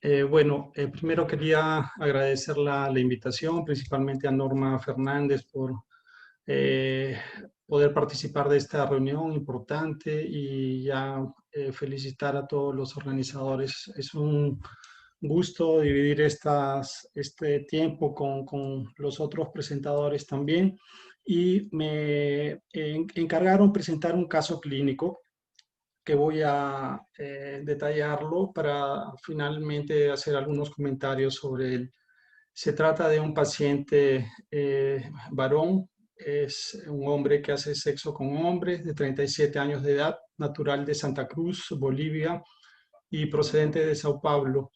Primero quería agradecer la invitación, principalmente a Norma Fernández por eh, poder participar de esta reunión importante y ya felicitar a todos los organizadores. Es un gusto dividir este tiempo con los otros presentadores también y me encargaron presentar un caso clínico que voy a detallarlo para finalmente hacer algunos comentarios sobre él. Se trata de un paciente varón, es un hombre que hace sexo con hombres de 37 años de edad, natural de Santa Cruz, Bolivia, y procedente de Sao Paulo.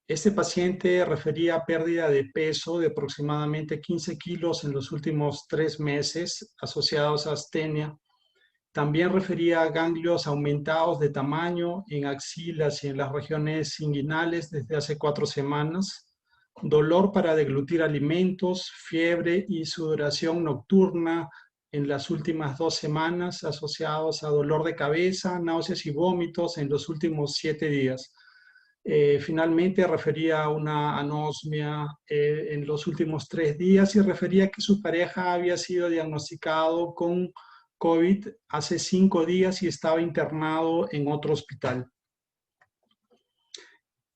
Este paciente refería pérdida de peso de aproximadamente 15 kilos en los últimos 3 meses asociados a astenia. También refería a ganglios aumentados de tamaño en axilas y en las regiones inguinales desde hace 4 semanas, dolor para deglutir alimentos, fiebre y sudoración nocturna en las últimas 2 semanas asociados a dolor de cabeza, náuseas y vómitos en los últimos 7 días. Finalmente refería a una anosmia en los últimos 3 días y refería que su pareja había sido diagnosticado con COVID hace 5 días y estaba internado en otro hospital.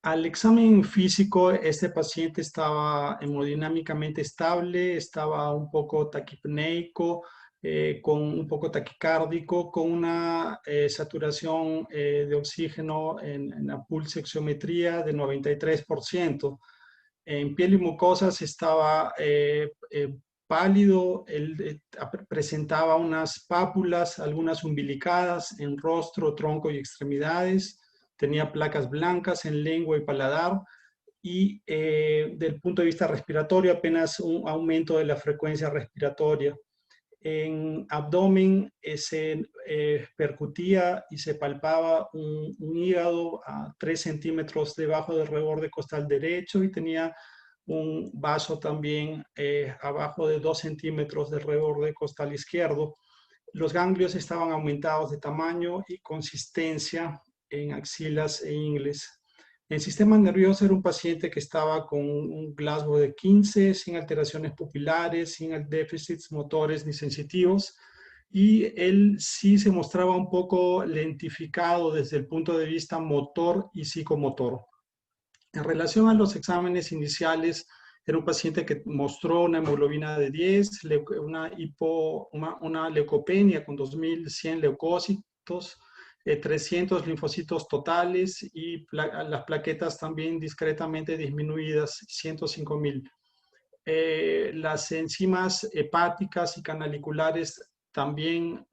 Al examen físico, este paciente estaba hemodinámicamente estable, estaba un poco taquipneico, con un poco taquicárdico, con una saturación de oxígeno en la pulsiometría de 93%. En piel y mucosas estaba pálido, él presentaba unas pápulas, algunas umbilicadas en rostro, tronco y extremidades, tenía placas blancas en lengua y paladar, y del punto de vista respiratorio apenas un aumento de la frecuencia respiratoria. En abdomen se percutía y se palpaba un hígado a 3 centímetros debajo del reborde costal derecho y tenía un vaso también abajo de 2 centímetros del reborde costal izquierdo. Los ganglios estaban aumentados de tamaño y consistencia en axilas e ingles. El sistema nervioso era un paciente que estaba con un Glasgow de 15, sin alteraciones pupilares, sin déficits motores ni sensitivos, y él sí se mostraba un poco lentificado desde el punto de vista motor y psicomotor. En relación a los exámenes iniciales, era un paciente que mostró una hemoglobina de 10, una leucopenia con 2100 leucocitos, 300 linfocitos totales y las plaquetas también discretamente disminuidas, 105.000. Las enzimas hepáticas y canaliculares también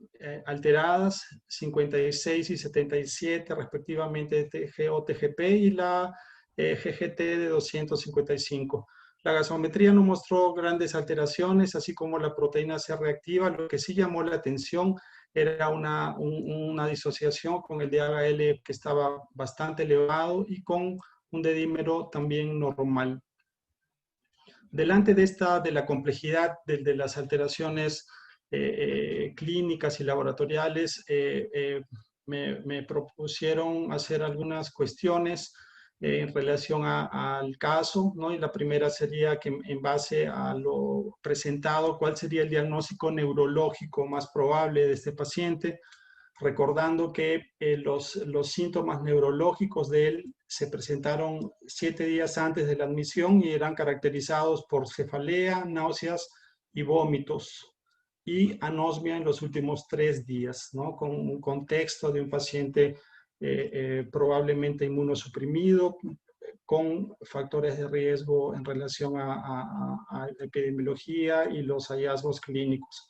alteradas, 56 y 77 respectivamente de TG-TGP, y la GGT de 255. La gasometría no mostró grandes alteraciones, así como la proteína C reactiva. Lo que sí llamó la atención era una disociación con el DHL que estaba bastante elevado y con un dedímero también normal. Delante de la complejidad de las alteraciones clínicas y laboratoriales, me propusieron hacer algunas cuestiones en relación al caso, ¿no? Y la primera sería que en base a lo presentado, ¿cuál sería el diagnóstico neurológico más probable de este paciente? Recordando que los síntomas neurológicos de él se presentaron 7 días antes de la admisión y eran caracterizados por cefalea, náuseas y vómitos, y anosmia en los últimos 3 días, ¿no? Con un contexto de un paciente probablemente inmunosuprimido, con factores de riesgo en relación a la epidemiología y los hallazgos clínicos.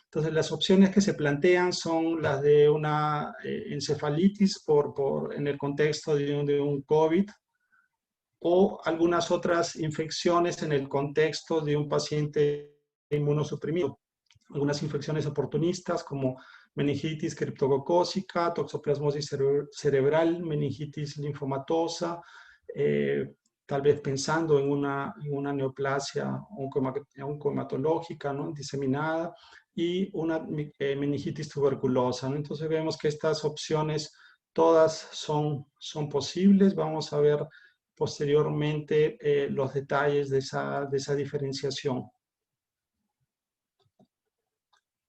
Entonces, las opciones que se plantean son las de una encefalitis en el contexto de un COVID, o algunas otras infecciones en el contexto de un paciente inmunosuprimido. Algunas infecciones oportunistas como meningitis criptococócica, toxoplasmosis cerebral, meningitis linfomatosa, tal vez pensando en una neoplasia oncohematológica, ¿no? Diseminada, y una meningitis tuberculosa, ¿no? Entonces vemos que estas opciones todas son posibles. Vamos a ver posteriormente los detalles de esa diferenciación.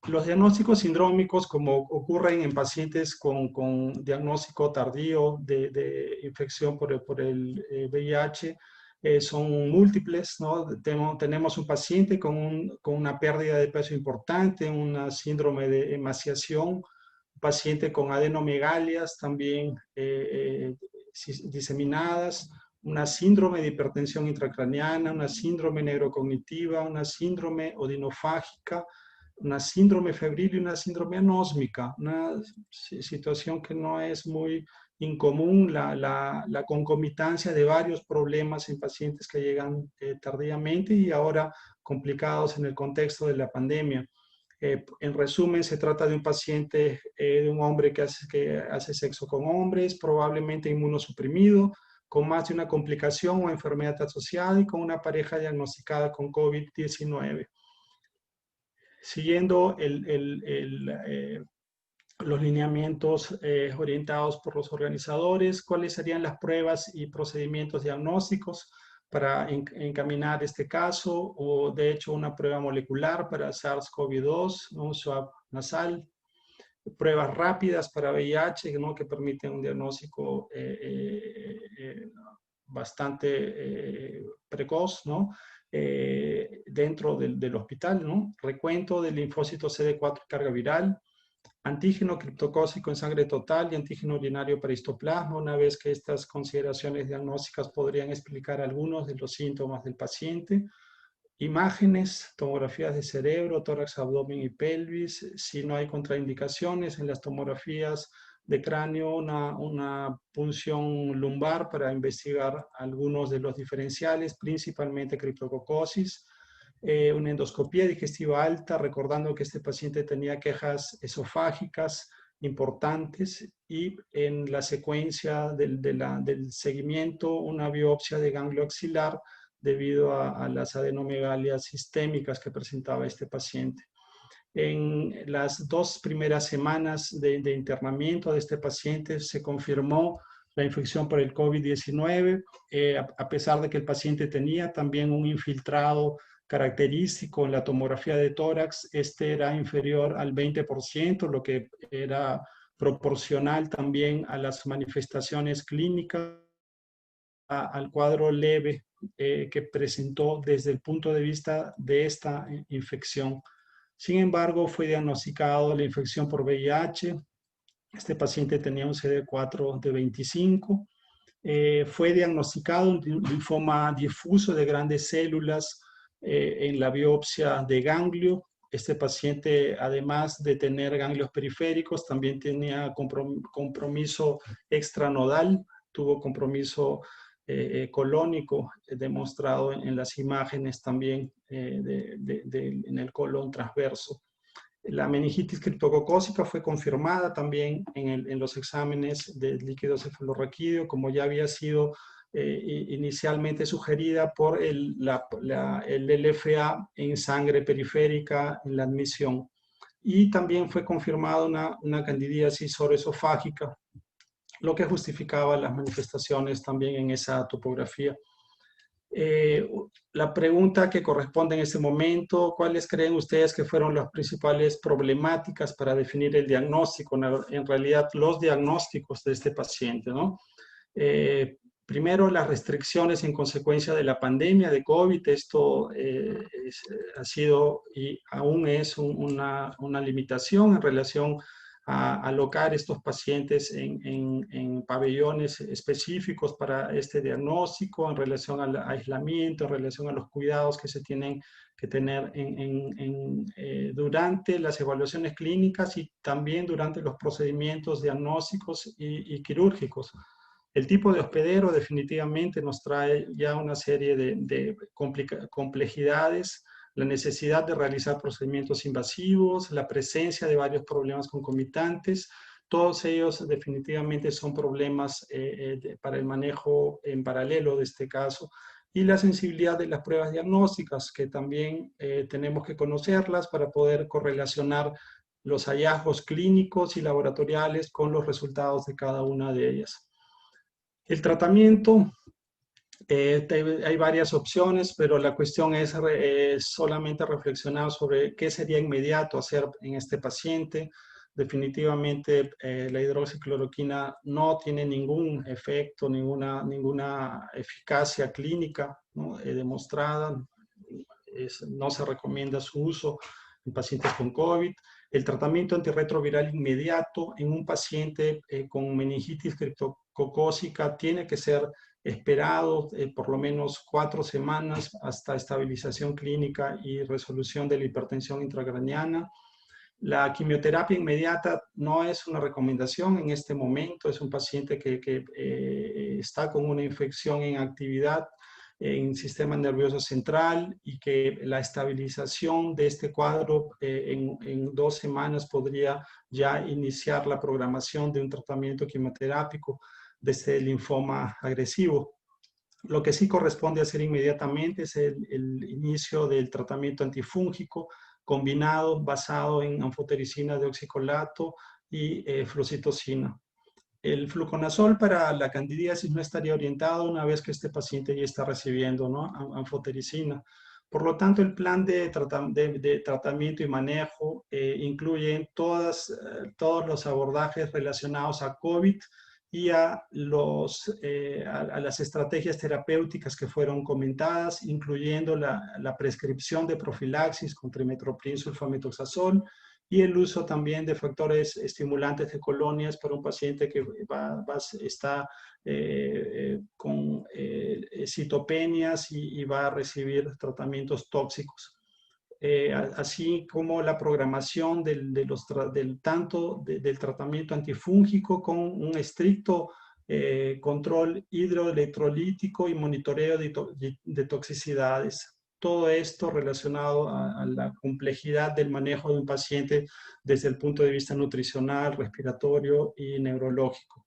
Los diagnósticos sindrómicos, como ocurren en pacientes con diagnóstico tardío de infección por el VIH, son múltiples, ¿no? Tenemos un paciente con una pérdida de peso importante, un síndrome de emaciación, un paciente con adenomegalias también diseminadas, una síndrome de hipertensión intracraneana, una síndrome neurocognitiva, una síndrome odinofágica, una síndrome febril y una síndrome anósmica, una situación que no es muy incomún, la concomitancia de varios problemas en pacientes que llegan tardíamente y ahora complicados en el contexto de la pandemia. En resumen, se trata de un paciente, de un hombre que hace sexo con hombres, probablemente inmunosuprimido, con más de una complicación o enfermedad asociada y con una pareja diagnosticada con COVID-19. Siguiendo los lineamientos orientados por los organizadores, cuáles serían las pruebas y procedimientos diagnósticos para encaminar este caso, o de hecho una prueba molecular para SARS-CoV-2, un swab nasal, pruebas rápidas para VIH, ¿no? Que permiten un diagnóstico bastante precoz, ¿no? Dentro del hospital, ¿no? Recuento del linfócito CD4 carga viral, antígeno criptocócico en sangre total y antígeno urinario para histoplasma, una vez que estas consideraciones diagnósticas podrían explicar algunos de los síntomas del paciente. Imágenes, tomografías de cerebro, tórax, abdomen y pelvis. Si no hay contraindicaciones en las tomografías de cráneo, una punción lumbar para investigar algunos de los diferenciales, principalmente criptococosis. Una endoscopía digestiva alta, recordando que este paciente tenía quejas esofágicas importantes, y en la secuencia del seguimiento, una biopsia de ganglio axilar debido a las adenomegalias sistémicas que presentaba este paciente. En las 2 primeras semanas de internamiento de este paciente se confirmó la infección por el COVID-19, a pesar de que el paciente tenía también un infiltrado característico en la tomografía de tórax. Este era inferior al 20%, lo que era proporcional también a las manifestaciones clínicas, al cuadro leve que presentó desde el punto de vista de esta infección. Sin embargo, fue diagnosticado la infección por VIH. Este paciente tenía un CD4 de 25. Fue diagnosticado un linfoma difuso de grandes células en la biopsia de ganglio. Este paciente, además de tener ganglios periféricos, también tenía compromiso extranodal, tuvo compromiso colónico demostrado en las imágenes también en el colon transverso. La meningitis criptococócica fue confirmada también en los exámenes de líquido cefalorraquídeo, como ya había sido inicialmente sugerida por el LFA en sangre periférica en la admisión. Y también fue confirmada una candidiasis oroesofágica, lo que justificaba las manifestaciones también en esa topografía. La pregunta que corresponde en este momento: ¿cuáles creen ustedes que fueron las principales problemáticas para definir el diagnóstico, en realidad los diagnósticos de este paciente, ¿no? Primero, las restricciones en consecuencia de la pandemia de COVID. Esto ha sido y aún es una limitación en relación a alocar estos pacientes en pabellones específicos para este diagnóstico, en relación al aislamiento, en relación a los cuidados que se tienen que tener durante las evaluaciones clínicas y también durante los procedimientos diagnósticos y quirúrgicos. El tipo de hospedero definitivamente nos trae ya una serie de complejidades, la necesidad de realizar procedimientos invasivos, la presencia de varios problemas concomitantes. Todos ellos definitivamente son problemas para el manejo en paralelo de este caso. Y la sensibilidad de las pruebas diagnósticas, que también tenemos que conocerlas para poder correlacionar los hallazgos clínicos y laboratoriales con los resultados de cada una de ellas. El tratamiento Hay varias opciones, pero la cuestión es solamente reflexionar sobre qué sería inmediato hacer en este paciente. Definitivamente la hidroxicloroquina no tiene ningún efecto, ninguna eficacia clínica, ¿no? Demostrada. No se recomienda su uso en pacientes con COVID. El tratamiento antirretroviral inmediato en un paciente con meningitis criptocócica tiene que ser esperado por lo menos 4 semanas hasta estabilización clínica y resolución de la hipertensión intracraniana. La quimioterapia inmediata no es una recomendación en este momento, es un paciente que está con una infección en actividad en el sistema nervioso central y que la estabilización de este cuadro en 2 semanas podría ya iniciar la programación de un tratamiento quimioterápico de este linfoma agresivo. Lo que sí corresponde hacer inmediatamente es el inicio del tratamiento antifúngico combinado basado en anfotericina de oxicolato y flucitocina. El fluconazol para la candidiasis no estaría orientado una vez que este paciente ya está recibiendo, ¿no?, anfotericina. Por lo tanto, el plan de tratamiento y manejo incluye todos los abordajes relacionados a COVID y a las estrategias terapéuticas que fueron comentadas, incluyendo la prescripción de profilaxis con trimethoprim sulfamethoxazol, y el uso también de factores estimulantes de colonias para un paciente que está con citopenias y va a recibir tratamientos tóxicos. Así como la programación del tratamiento antifúngico con un estricto control hidroelectrolítico y monitoreo de toxicidades. Todo esto relacionado a la complejidad del manejo de un paciente desde el punto de vista nutricional, respiratorio y neurológico.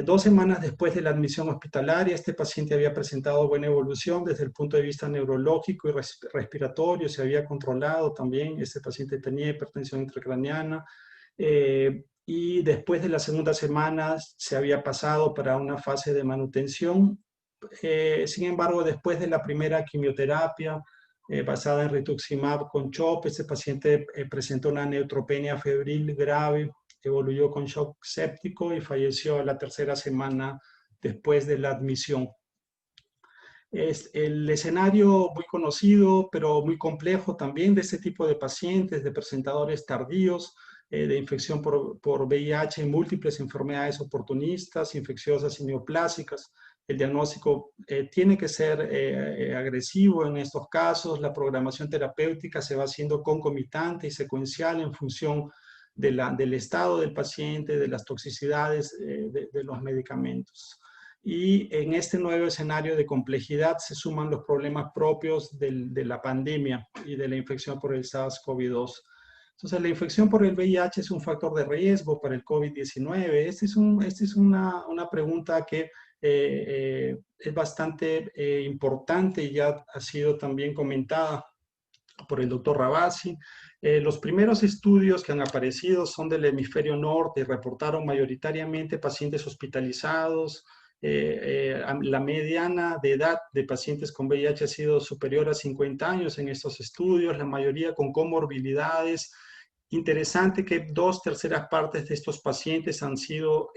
2 semanas después de la admisión hospitalaria, este paciente había presentado buena evolución desde el punto de vista neurológico y respiratorio, se había controlado también, este paciente tenía hipertensión intracraniana, y después de la segunda semana se había pasado para una fase de manutención. Sin embargo, después de la primera quimioterapia basada en rituximab con CHOP, este paciente presentó una neutropenia febril grave, evoluyó con shock séptico y falleció a la 3ª semana después de la admisión. Es el escenario muy conocido, pero muy complejo también de este tipo de pacientes, de presentadores tardíos, de infección por VIH en múltiples enfermedades oportunistas, infecciosas y neoplásicas. El diagnóstico tiene que ser agresivo en estos casos. La programación terapéutica se va haciendo concomitante y secuencial en función del estado del paciente, de las toxicidades de los medicamentos. Y en este nuevo escenario de complejidad se suman los problemas propios de la pandemia y de la infección por el SARS-CoV-2. Entonces, la infección por el VIH es un factor de riesgo para el COVID-19. Esta es una pregunta que es bastante importante y ya ha sido también comentada por el doctor Ravasi. Los primeros estudios que han aparecido son del hemisferio norte y reportaron mayoritariamente pacientes hospitalizados. La mediana de edad de pacientes con VIH ha sido superior a 50 años en estos estudios, la mayoría con comorbilidades. Interesante que 2/3 partes de estos pacientes han sido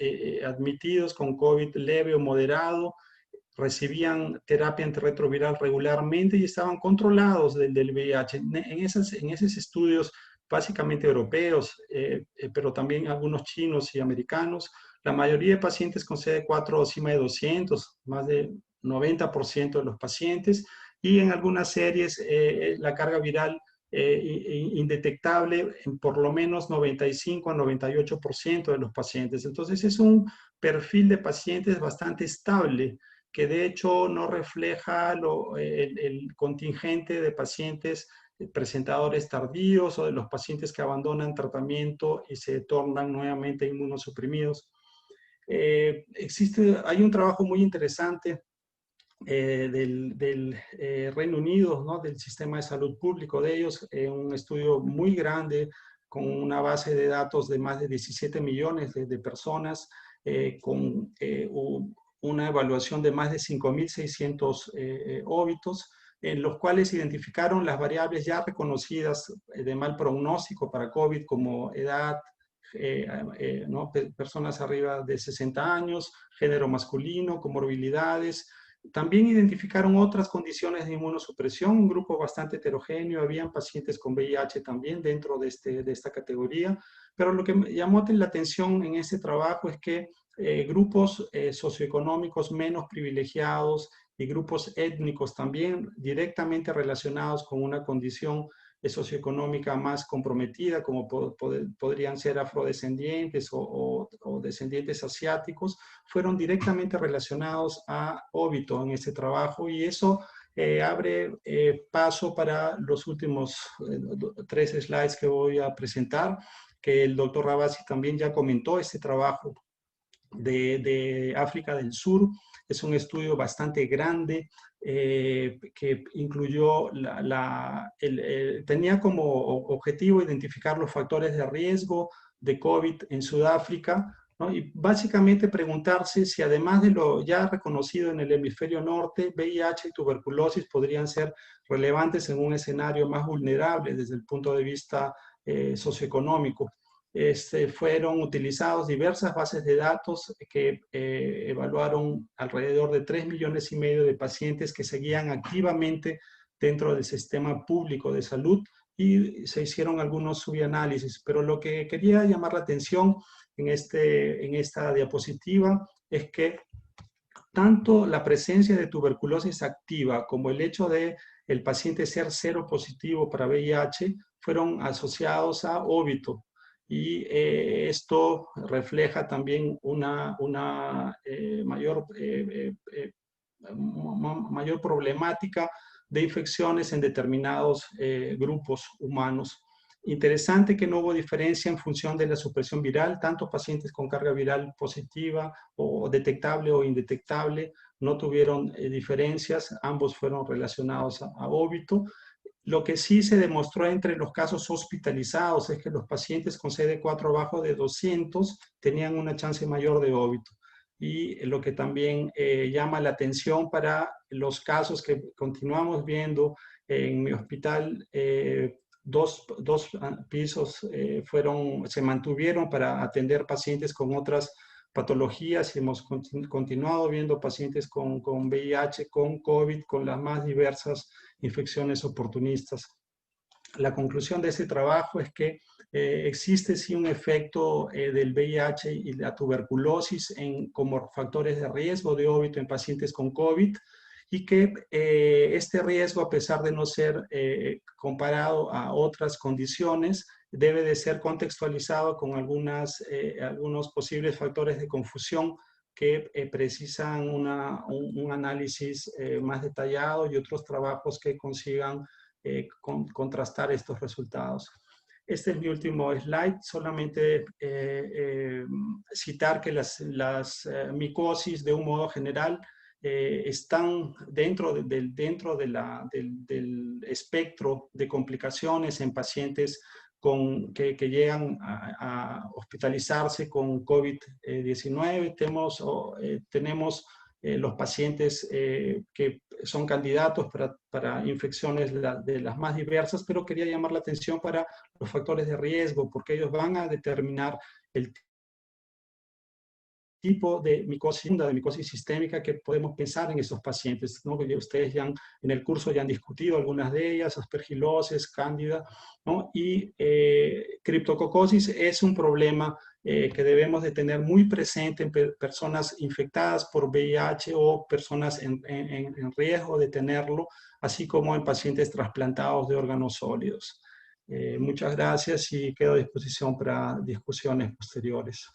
admitidos con COVID leve o moderado, recibían terapia antirretroviral regularmente y estaban controlados del VIH. En esos estudios básicamente europeos, pero también algunos chinos y americanos, la mayoría de pacientes con CD4 encima de 200, más del 90% de los pacientes, y en algunas series la carga viral indetectable en por lo menos 95 a 98% de los pacientes. Entonces es un perfil de pacientes bastante estable, que de hecho no refleja el contingente de pacientes presentadores tardíos o de los pacientes que abandonan tratamiento y se tornan nuevamente inmunosuprimidos. Hay un trabajo muy interesante del Reino Unido, ¿no?, del sistema de salud público de ellos, un estudio muy grande con una base de datos de más de 17 millones de personas, con una evaluación de más de 5.600 óbitos, en los cuales identificaron las variables ya reconocidas de mal pronóstico para COVID, como edad, ¿no? Personas arriba de 60 años, género masculino, comorbilidades. También identificaron otras condiciones de inmunosupresión, un grupo bastante heterogéneo, habían pacientes con VIH también dentro de esta categoría, pero lo que me llamó la atención en este trabajo es que grupos socioeconómicos menos privilegiados y grupos étnicos también directamente relacionados con una condición socioeconómica más comprometida, como podrían ser afrodescendientes o descendientes asiáticos, fueron directamente relacionados a óbito en este trabajo, y eso abre paso para los últimos 3 slides que voy a presentar, que el doctor Rabasi también ya comentó. Este trabajo de África del Sur es un estudio bastante grande, que incluyó, tenía como objetivo identificar los factores de riesgo de COVID en Sudáfrica, ¿no? Y básicamente preguntarse si, además de lo ya reconocido en el hemisferio norte, VIH y tuberculosis podrían ser relevantes en un escenario más vulnerable desde el punto de vista socioeconómico. Fueron utilizados diversas bases de datos que evaluaron alrededor de 3,5 millones de pacientes que seguían activamente dentro del sistema público de salud, y se hicieron algunos subanálisis. Pero lo que quería llamar la atención en esta diapositiva es que tanto la presencia de tuberculosis activa como el hecho de el paciente ser cero positivo para VIH fueron asociados a óbito. Y esto refleja también una mayor problemática de infecciones en determinados grupos humanos. Interesante que no hubo diferencia en función de la supresión viral, tanto pacientes con carga viral positiva o detectable o indetectable no tuvieron diferencias, ambos fueron relacionados a óbito. Lo que sí se demostró entre los casos hospitalizados es que los pacientes con CD4 abajo de 200 tenían una chance mayor de óbito. Y lo que también llama la atención para los casos que continuamos viendo en mi hospital, dos pisos se mantuvieron para atender pacientes con otras patologías, y hemos continuado viendo pacientes con VIH, con COVID, con las más diversas infecciones oportunistas. La conclusión de este trabajo es que existe sí un efecto del VIH y la tuberculosis como factores de riesgo de óbito en pacientes con COVID, y que este riesgo, a pesar de no ser comparado a otras condiciones, debe de ser contextualizado con algunos posibles factores de confusión que precisan un análisis más detallado, y otros trabajos que consigan contrastar estos resultados. Este es mi último slide, solamente citar que las micosis, de un modo general, están dentro del espectro de complicaciones en pacientes que llegan a hospitalizarse con COVID-19. Tenemos los pacientes que son candidatos para infecciones de las más diversas, pero quería llamar la atención para los factores de riesgo, porque ellos van a determinar el tipo de micosis sistémica que podemos pensar en estos pacientes, ¿no? Ustedes ya en el curso ya han discutido algunas de ellas: aspergilosis, cándida, ¿no? Y criptococosis es un problema que debemos de tener muy presente en personas infectadas por VIH o personas en riesgo de tenerlo, así como en pacientes trasplantados de órganos sólidos. Muchas gracias, y quedo a disposición para discusiones posteriores.